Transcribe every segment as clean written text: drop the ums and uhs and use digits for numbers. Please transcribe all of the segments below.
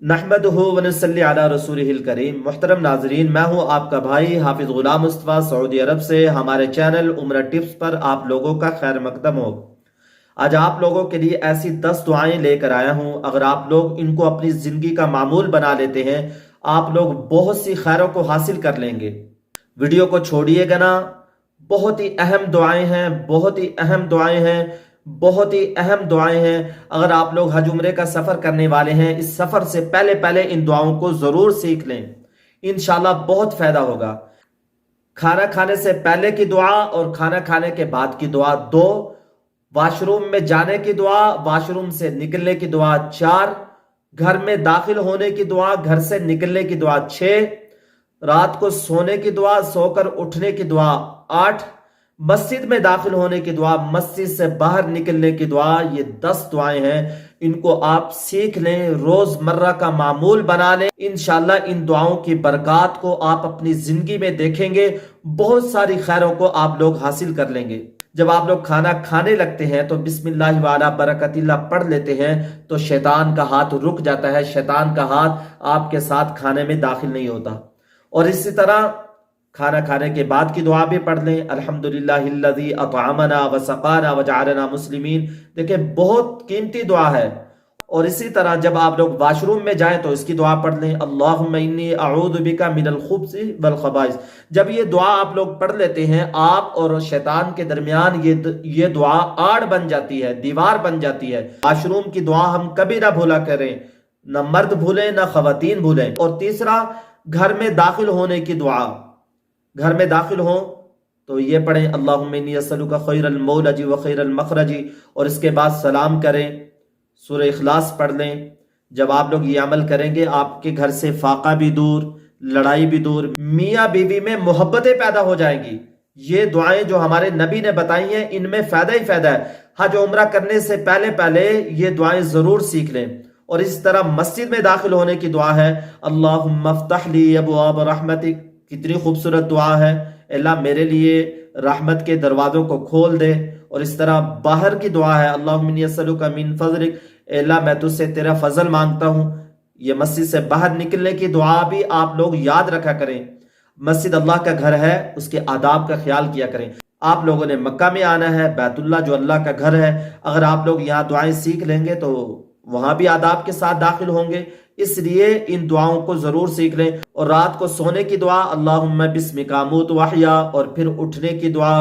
नहमदुहु व नसल्ली अला रसूलिहिल करीम। मुहतरम नाजरीन, मैं हूँ आपका भाई हाफिज गुलाम मुस्तफ़ा सऊदी अरब से। हमारे चैनल उम्र टिप्स पर आप लोगों का खैर मकदम हो। आज आप लोगों के लिए ऐसी 10 दुआएं लेकर आया हूँ। अगर आप लोग इनको अपनी ज़िंदगी का मामूल बना लेते हैं, आप लोग बहुत सी खैरों को हासिल कर लेंगे। वीडियो को छोड़िएगा ना, बहुत ही अहम दुआएं हैं, बहुत ही अहम दुआएं हैं, बहुत ही अहम दुआएं हैं। अगर आप लोग हज उम्रे का सफर करने वाले हैं, इस सफर से पहले पहले इन दुआओं को जरूर सीख लें, इंशाल्लाह बहुत फायदा होगा। खाना खाने से पहले की दुआ और खाना खाने के बाद की दुआ 2, वॉशरूम में जाने की दुआ, वॉशरूम से निकलने की दुआ 4, घर में दाखिल होने की दुआ, घर से निकलने की दुआ 6, रात को सोने की दुआ, सोकर उठने की दुआ 8, मस्जिद में दाखिल होने की दुआ, मस्जिद से बाहर निकलने की दुआ। ये 10 दुआएं हैं, इनको आप सीख लें, रोजमर्रा का मामूल बना लें। इंशाल्लाह इन दुआओं की बरकत को आप अपनी जिंदगी में देखेंगे, बहुत सारी खैरों को आप लोग हासिल कर लेंगे। जब आप लोग खाना खाने लगते हैं तो बिस्मिल्लाह वाला बरकतिल्लाह पढ़ लेते हैं तो शैतान का हाथ रुक जाता है, शैतान का हाथ आपके साथ खाने में दाखिल नहीं होता। और इसी तरह खाना खाने के बाद की दुआ भी पढ़ लें, अल्हम्दुलिल्लाहिल्लज़ी अतअमना व सक़ाना व जअलना मुस्लिमीन। देखिए बहुत कीमती दुआ है। और इसी तरह जब आप लोग वॉशरूम में जाएं तो इसकी दुआ पढ़ लें, अल्लाहुम्मा इन्नी अऊज़ु बिका मिनल खुब्ज़ि वल ख़बाइस। जब ये दुआ आप लोग पढ़ लेते हैं, आप और शैतान के दरमियान ये दुआ आड़ बन जाती है, दीवार बन जाती है। वॉशरूम की दुआ हम कभी ना भूला करें, न मर्द भूलें न ख़वातीन भूलें। और तीसरा, घर में दाखिल होने की दुआ। घर में दाखिल हो तो ये पढ़ें, अल्लाहुम्मा इन्नी अस्अलुका खैरल मौलजी व खैरल मखरजी। और इसके बाद सलाम करें, सूरह इखलास पढ़ लें। जब आप लोग ये अमल करेंगे, आपके घर से फाका भी दूर, लड़ाई भी दूर, मियाँ बीवी में मोहब्बतें पैदा हो जाएंगी। ये दुआएं जो हमारे नबी ने बताई हैं, इनमें फायदा ही फायदा है। हज उम्रा करने से पहले पहले ये दुआएं जरूर सीख लें। और इस तरह मस्जिद में दाखिल होने की दुआ है, अल्लाहुम्मा फ़्तह ली अबवाब रहमतिक। कितनी खूबसूरत दुआ है, अल्लाह मेरे लिए रहमत के दरवाजों को खोल दे। और इस तरह बाहर की दुआ है, अल्लाहुम्मा इन्नी अस्अलुका मिन फ़ज़लिक, अल्लाह मैं तुझसे तेरा फजल मांगता हूँ। ये मस्जिद से बाहर निकलने की दुआ भी आप लोग याद रखा करें। मस्जिद अल्लाह का घर है, उसके आदाब का ख्याल किया करें। आप लोगों ने मक्का में आना है, बैतुल्लाह जो अल्लाह का घर है, अगर आप लोग यहाँ दुआएं सीख लेंगे तो वहां भी आदाब के साथ दाखिल होंगे। इसलिए इन दुआओं को जरूर सीख लें। और रात को सोने की दुआ, अल्लाहुम्मा बिस्मिका अमूतु व अहया। और फिर उठने की दुआ,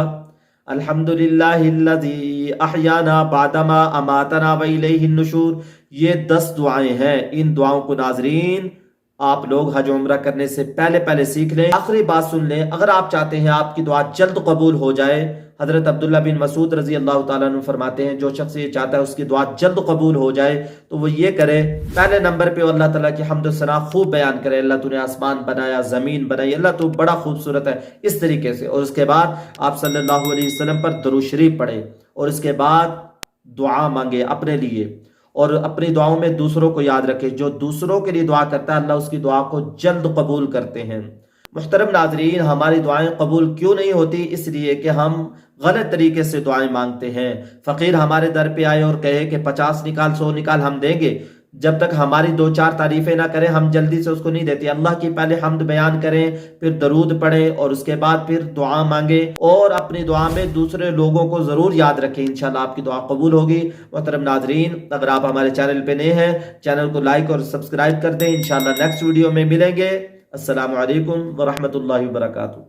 अल्हम्दुलिल्लाहिल्लज़ी अहयाना बादमा अमातना व इलैहिन नुशूर। ये 10 दुआएं हैं। इन दुआओं को नाजरीन आप लोग हज उम्रा करने से पहले पहले सीख लें। आखिरी बात सुन लें, अगर आप चाहते हैं आपकी दुआ जल्द कबूल हो जाए, हजरत अब्दुल्ला बिन मसूद रजी अल्लाह ताला अन्हु फरमाते हैं, जो शख्स ये चाहता है उसकी दुआ जल्द कबूल हो जाए तो वो ये करे, पहले नंबर पे अल्लाह ताला की हम्द सना खूब बयान करे, अल्लाह तूने आसमान बनाया, जमीन बनाई, अल्लाह तू बड़ा खूबसूरत है, इस तरीके से। और उसके बाद आप सल्लल्लाहु अलैहि वसल्लम पर दुरूद शरीफ पढ़े। और इसके बाद दुआ मांगे अपने लिए, और अपनी दुआओं में दूसरों को याद रखे। जो दूसरों के लिए दुआ करता है, अल्लाह उसकी दुआ को जल्द कबूल करते हैं। मुहतरम नाजरीन, हमारी दुआएं कबूल क्यों नहीं होती? इसलिए कि हम गलत तरीके से दुआएं मांगते हैं। फकीर हमारे दर पे आए और कहे कि 50 निकाल 100 निकाल, हम देंगे। जब तक हमारी 2-4 तारीफें ना करें, हम जल्दी से उसको नहीं देते। अल्लाह की पहले हम्द बयान करें, फिर दरूद पढ़ें, और उसके बाद फिर दुआ मांगे। और अपनी दुआ में दूसरे लोगों को जरूर याद रखें, इंशाल्लाह आपकी दुआ कबूल होगी। मुहतरम नाजरीन, अगर आप हमारे चैनल पे नए हैं, चैनल को लाइक और सब्सक्राइब कर दें। इंशाल्लाह नेक्स्ट वीडियो में मिलेंगे। अस्सलामु अलैकुम व रहमतुल्लाहि व बरकातुहू।